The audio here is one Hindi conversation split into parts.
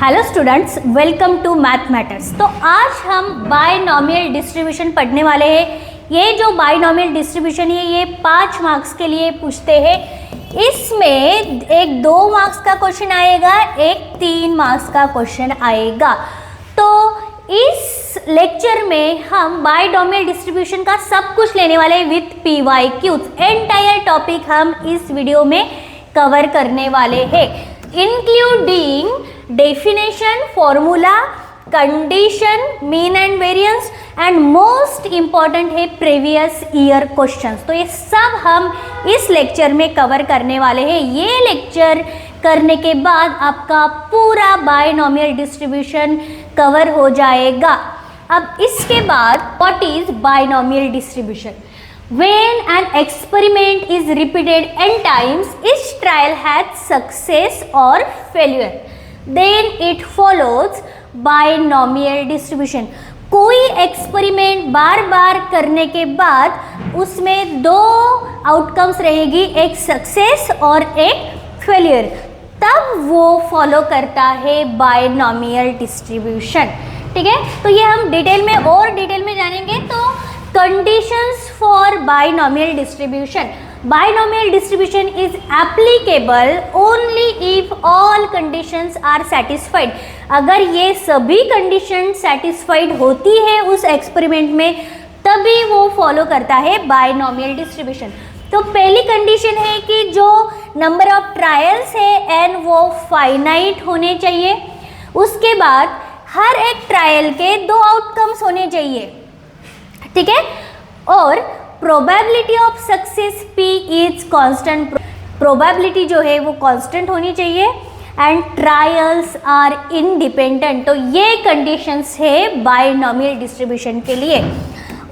Hello students, welcome to math matters. तो आज हम बायनॉमियल डिस्ट्रीब्यूशन पढ़ने वाले हैं। ये जो बायनॉमियल डिस्ट्रीब्यूशन है ये 5 मार्क्स के लिए पूछते हैं। इसमें एक 2 मार्क्स का क्वेश्चन आएगा, एक 3 मार्क्स का क्वेश्चन आएगा। तो इस लेक्चर में हम बायनॉमियल डिस्ट्रीब्यूशन का सब कुछ लेने वाले हैं विथ PYQs। एंटायर टॉपिक हम इस वीडियो में कवर करने वाले हैं, including definition, formula, condition, mean and variance and most important है प्रीवियस ईयर क्वेश्चंस। तो ये सब हम इस लेक्चर में कवर करने वाले हैं। ये लेक्चर करने के बाद आपका पूरा बायनॉमियल डिस्ट्रीब्यूशन कवर हो जाएगा। अब इसके बाद what is binomial distribution? When an experiment is repeated n times, each trial has success or failure, then it follows binomial distribution। कोई एक्सपेरिमेंट बार बार करने के बाद उसमें 2 आउटकम्स रहेगी, एक सक्सेस और एक फेलियर, तब वो फॉलो करता है बायनॉमियल डिस्ट्रीब्यूशन। ठीक है, तो ये हम डिटेल में जानेंगे। तो conditions for binomial distribution. Binomial distribution is applicable only if all conditions are satisfied। अगर ये सभी कंडीशन सेटिस्फाइड होती है उस एक्सपेरिमेंट में, तभी वो फॉलो करता है बायनॉमियल डिस्ट्रीब्यूशन। तो पहली कंडीशन है कि जो नंबर ऑफ ट्रायल्स है n वो फाइनाइट होने चाहिए। उसके बाद हर एक ट्रायल के 2 आउटकम्स होने चाहिए। ठीक है, और probability of success P is constant. Probability जो है वो कांस्टेंट होनी चाहिए एंड ट्रायल्स आर इंडिपेंडेंट। तो ये कंडीशंस है बायनॉमियल डिस्ट्रीब्यूशन के लिए।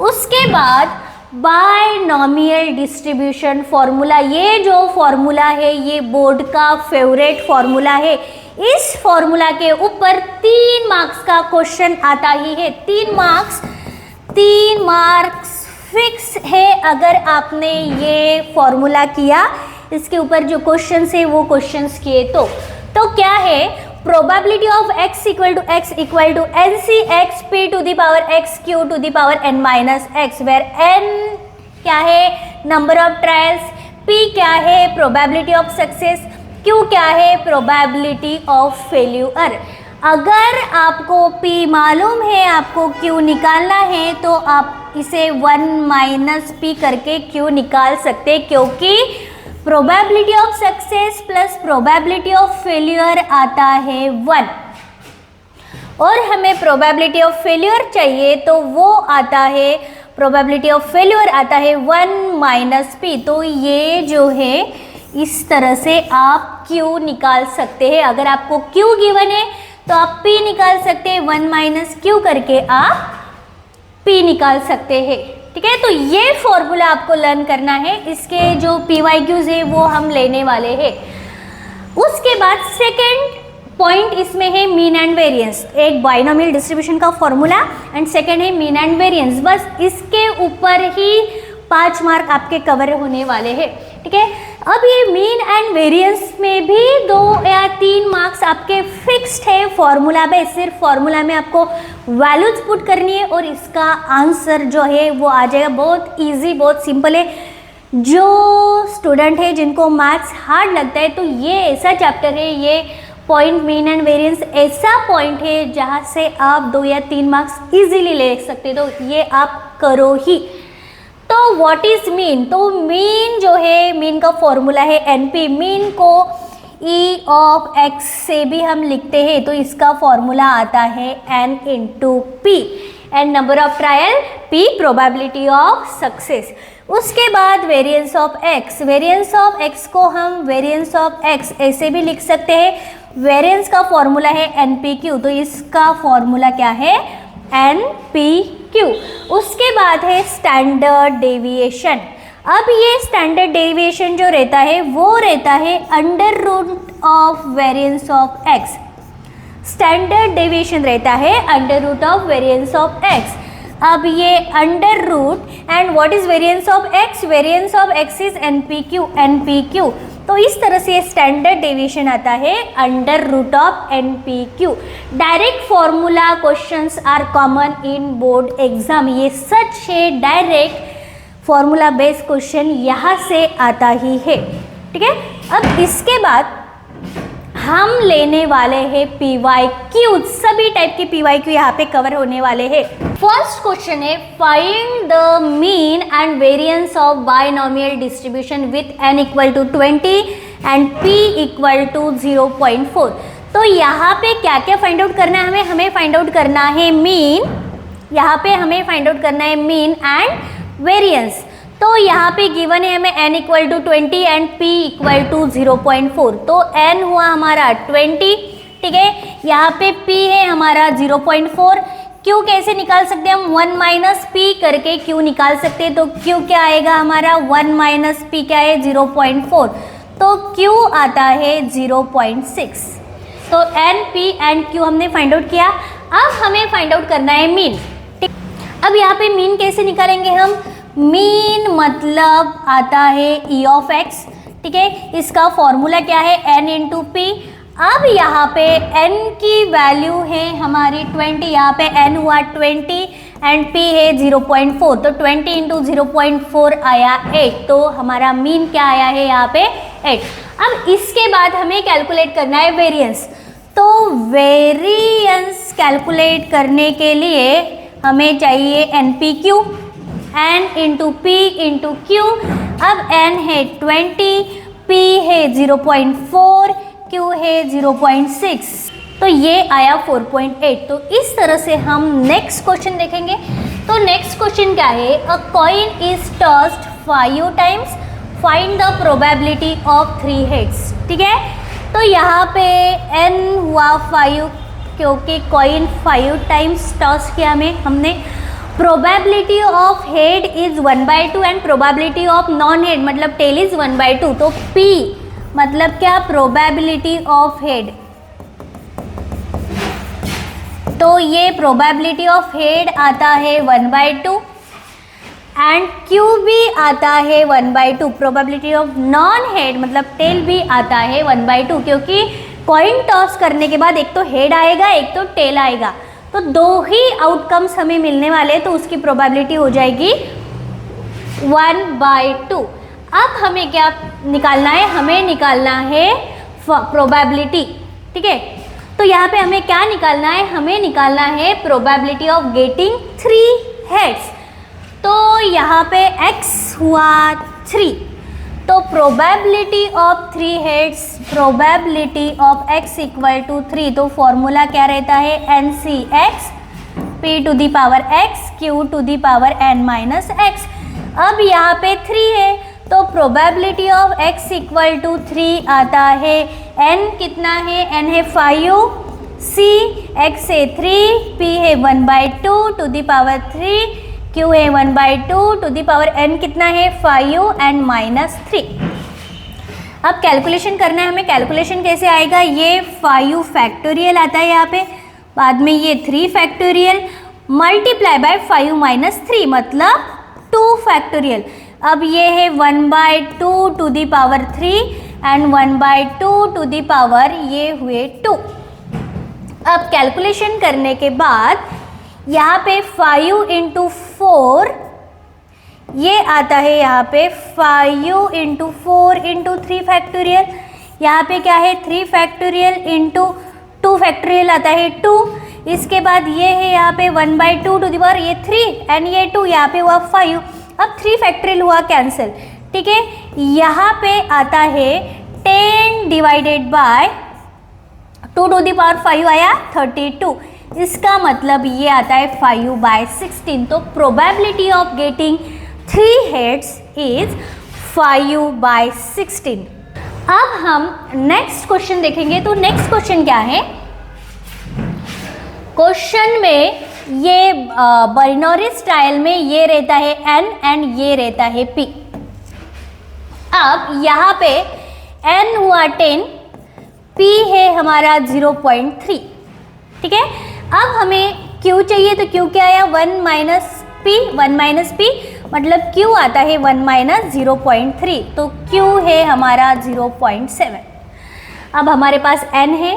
उसके बाद बायनॉमियल डिस्ट्रीब्यूशन फॉर्मूला, ये जो फॉर्मूला है ये बोर्ड का फेवरेट फॉर्मूला है। इस फॉर्मूला के ऊपर 3 मार्क्स का क्वेश्चन आता ही है। 3 मार्क्स फिक्स है अगर आपने ये फॉर्मूला किया। इसके ऊपर जो क्वेश्चंस है वो क्वेश्चंस किए तो क्या है? Probability of x equal to NC x p to the power x q to the power n minus x, where n क्या है? नंबर ऑफ ट्रायल्स, p क्या है? प्रोबेबिलिटी ऑफ सक्सेस, q क्या है? Probability of failure. अगर आपको P मालूम है, आपको Q निकालना है, तो आप इसे 1 माइनस P करके Q निकाल सकते, क्योंकि probability of success plus probability of failure आता है 1, और हमें प्रोबेबिलिटी ऑफ फेल्यूर चाहिए तो वो आता है, प्रोबेबिलिटी ऑफ फेल्यूर आता है 1 माइनस P। तो ये जो है इस तरह से आप Q निकाल सकते हैं। अगर आपको Q गिवन है तो आप P निकाल सकते हैं, 1 माइनस Q करके आप P निकाल सकते हैं। ठीक है, तो ये फॉर्मूला आपको लर्न करना है। इसके जो PYQs है वो हम लेने वाले हैं। उसके बाद सेकेंड पॉइंट इसमें है मीन एंड वेरिएंस। एक बायनॉमियल डिस्ट्रीब्यूशन का फॉर्मूला एंड सेकेंड है मीन एंड वेरिएंस। बस इसके ऊपर ही 5 मार्क आपके कवर होने वाले हैं। ठीक है, अब ये मीन एंड वेरिएंस में भी 2 या 3 मार्क्स आपके फिक्स्ड है फॉर्मूला पे। सिर्फ फॉर्मूला में आपको वैल्यूज पुट करनी है और इसका आंसर जो है वो आ जाएगा। बहुत इजी, बहुत सिंपल है। जो स्टूडेंट है जिनको मैथ्स हार्ड लगता है, तो ये ऐसा चैप्टर है, ये पॉइंट मीन एंड वेरिएंस ऐसा पॉइंट है जहाँ से आप 2 या 3 मार्क्स इजीली ले सकते। तो ये आप करो ही। तो व्हाट इज मीन? तो मीन जो है, मीन का फॉर्मूला है NP। मीन को E ऑफ x से भी हम लिखते हैं, तो इसका फॉर्मूला आता है n into P, and number of trial P, probability of success. उसके बाद variance of x। Variance of x को हम वेरिएंस ऑफ x ऐसे भी लिख सकते हैं। वेरिएंस का फॉर्मूला है NPQ, तो इसका फॉर्मूला क्या है? NPQ। उसके बाद है स्टैंडर्ड डेविएशन। अब ये स्टैंडर्ड डेविएशन जो रहता है वो रहता है under root of variance of x। Standard deviation रहता है under root of variance of x। अब ये under root and what is variance of x? Variance of x is NPQ। तो इस तरह से स्टैंडर्ड डेविएशन आता है under root of NPQ। Direct formula questions are common in board exam, ये सच है, डायरेक्ट फॉर्मूला बेस्ड क्वेश्चन यहाँ से आता ही है। ठीक है, अब इसके बाद हम लेने वाले हैं PYQ, सभी टाइप के PYQ यहाँ पे कवर होने वाले हैं। फर्स्ट क्वेश्चन है find the mean and variance of binomial distribution with n equal to 20 and p equal to 0.4। तो यहाँ पे क्या क्या फाइंड आउट करना है हमें फाइंड आउट करना है मीन, यहाँ पे हमें फाइंड आउट करना है मीन एंड वेरिएंस। तो यहाँ पे गिवन है हमें n equal to 20 and p equal to 0.4। तो n हुआ हमारा 20, ठीक है, यहाँ पे p है हमारा 0.4। q कैसे निकाल सकते हैं हम, 1 माइनस p करके q निकाल सकते हैं। तो q क्या आएगा हमारा, 1 माइनस p क्या है 0.4, तो q आता है 0.6। तो n p एंड q हमने फाइंड आउट किया। अब हमें फाइंड आउट करना है मीन। ठीक, अब यहाँ पे मीन कैसे निकालेंगे हम, मीन मतलब आता है e ऑफ x। ठीक है, इसका फॉर्मूला क्या है, n इंटू पी। अब यहाँ पे n की वैल्यू है हमारी 20, यहाँ पे n हुआ 20 एंड p है 0.4, तो 20 इंटू 0.4 आया 8, तो हमारा मीन क्या आया है यहाँ पे 8। अब इसके बाद हमें कैलकुलेट करना है वेरिएंस। तो वेरिएंस कैलकुलेट करने के लिए हमें चाहिए NPQ, n into P into Q. अब n है 20, p है 0.4, q है 0.6, तो ये आया 4.8। तो इस तरह से हम नेक्स्ट क्वेश्चन देखेंगे। तो नेक्स्ट क्वेश्चन क्या है, अ coin is tossed 5 times, find the probability of 3 heads. ठीक है, तो यहाँ पे n हुआ 5 क्योंकि कॉइन 5 टाइम्स टॉस किया हमने। Probability of head is 1/2 and probability of non head मतलब टेल इज 1/2। तो P मतलब क्या, प्रोबेबिलिटी ऑफ हेड, तो ये प्रोबेबिलिटी ऑफ हेड आता है 1/2 एंड Q भी आता है 1/2। प्रोबेबिलिटी ऑफ नॉन हेड मतलब टेल भी आता है 1/2, क्योंकि कॉइन टॉस करने के बाद एक तो हेड आएगा एक तो टेल आएगा, तो दो ही आउटकम्स हमें मिलने वाले, तो उसकी प्रोबेबिलिटी हो जाएगी 1/2। अब हमें क्या निकालना है, हमें निकालना है प्रोबेबिलिटी। ठीक है, तो यहाँ पे हमें क्या निकालना है, हमें निकालना है प्रोबेबिलिटी ऑफ गेटिंग 3 हेड्स। तो यहाँ पे x हुआ 3, तो probability of 3 heads, probability of x equal to 3, तो फॉर्मूला क्या रहता है, NCx p to the power x q to the power n minus x। अब यहाँ पे 3 है, तो probability of x equal to 3 आता है, n कितना है, n है 5, c x है 3, p है 1/2 टू दी पावर 3, q है 1/2 टू दी पावर n कितना है 5 एंड माइनस 3। अब कैलकुलेशन करना है हमें, कैलकुलेशन कैसे आएगा, ये 5 फैक्टोरियल आता है यहाँ पे, बाद में ये 3 फैक्टोरियल मल्टीप्लाई बाय 5 माइनस 3 मतलब 2 फैक्टोरियल। अब ये है 1/2 to the power 3 and 1/2 to the power ये हुए 2। अब कैलकुलेशन करने के बाद यहाँ पे 5 इंटू 4 ये आता है, यहाँ पे 5 इंटू 4 इंटू 3 फैक्टोरियल, यहाँ पे क्या है 3 फैक्टोरियल इंटू 2 फैक्टोरियल आता है 2। इसके बाद ये है यहाँ पे 1/2 टू दी पावर ये 3 एंड ये 2, यहाँ पे हुआ 5। अब 3 फैक्टोरियल हुआ कैंसिल। ठीक है, यहाँ पे आता है 10 divided by 2 to the power 5 आया 32, इसका मतलब ये आता है 5/16। तो probability of getting 3 heads is 5/16। अब हम नेक्स्ट क्वेश्चन देखेंगे। तो नेक्स्ट क्वेश्चन क्या है, क्वेश्चन में ये बाइनरी स्टाइल में ये रहता है n एंड ये रहता है p। अब यहाँ पे n हुआ 10, p है हमारा 0.3। ठीक है, अब हमें q चाहिए, तो q क्या आया 1 माइनस p, 1 माइनस p मतलब q आता है 1 माइनस 0.3, तो q है हमारा 0.7। अब हमारे पास n है,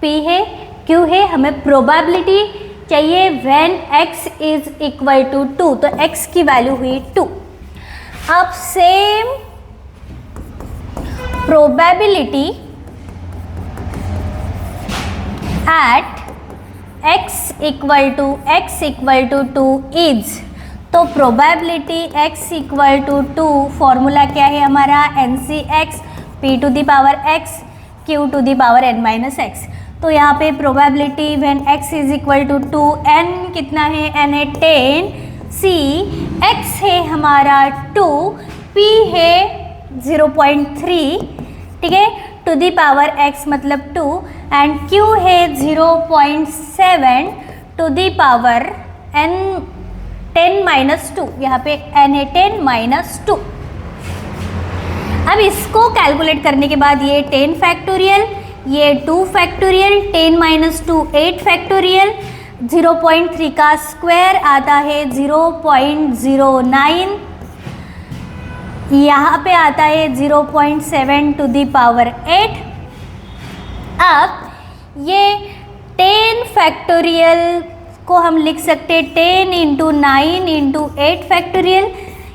p है, q है, हमें प्रोबेबिलिटी चाहिए when x is equal to 2, तो x की वैल्यू हुई 2। अब same probability at x equal to 2 is, तो probability x equal to 2 formula क्या है हमारा, NCx p to the power x q to the power n minus x। तो यहाँ पे probability when x is equal to 2, n कितना है, n है 10, c x है हमारा 2, p है 0.3, ठीक है, टू दी पावर x मतलब 2, एंड q है 0.7 to the power n 10 minus 2, यहाँ पे n है 10 माइनस 2। अब इसको कैलकुलेट करने के बाद ये 10 फैक्टोरियल, ये 2 फैक्टोरियल, 10 माइनस 2 8 फैक्टोरियल, 0.3 का स्क्वायर आता है 0.09, यहाँ पे आता है 0.7 टू दी पावर 8। अब ये 10 फैक्टोरियल को हम लिख सकते हैं 10 इंटू 9 इंटू 8 फैक्टोरियल,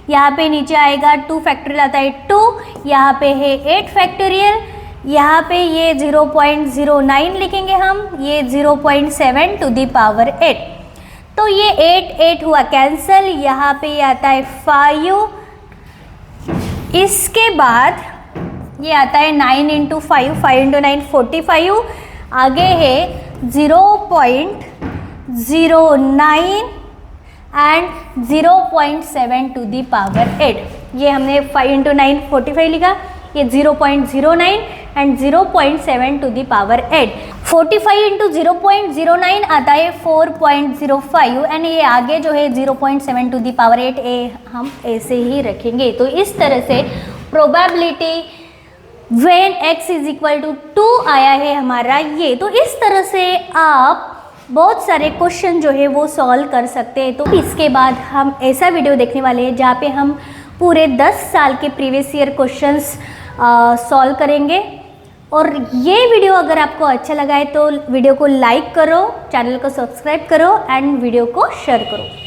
यहाँ पे नीचे आएगा 2 फैक्टोरियल आता है 2, यहाँ पे है 8 फैक्टोरियल, यहाँ पे ये 0.09 लिखेंगे हम, ये 0.7 टू दी पावर 8, तो ये 8 हुआ कैंसिल, यहाँ पे ये आता है 5, इसके बाद ये आता है 9 इंटू 5, 5 इंटू 9 45, आगे है 0.09 एंड 0.7 टू दी पावर 8। ये हमने 5 इंटू 9 45 लिखा, ये 0.09 and 0.7 to the power 8। 45 into 0.09 आता है 4.05 एंड ये आगे जो है 0.7 टू दी पावर 8 हम ऐसे ही रखेंगे। तो इस तरह से probability when x is equal to 2 आया है हमारा ये। तो इस तरह से आप बहुत सारे क्वेश्चन जो है वो सॉल्व कर सकते हैं। तो इसके बाद हम ऐसा वीडियो देखने वाले हैं जहाँ पे हम पूरे 10 साल के प्रीवियस ईयर क्वेश्चंस सॉल्व करेंगे। और ये वीडियो अगर आपको अच्छा लगा है तो वीडियो को लाइक करो, चैनल को सब्सक्राइब करो एंड वीडियो को शेयर करो।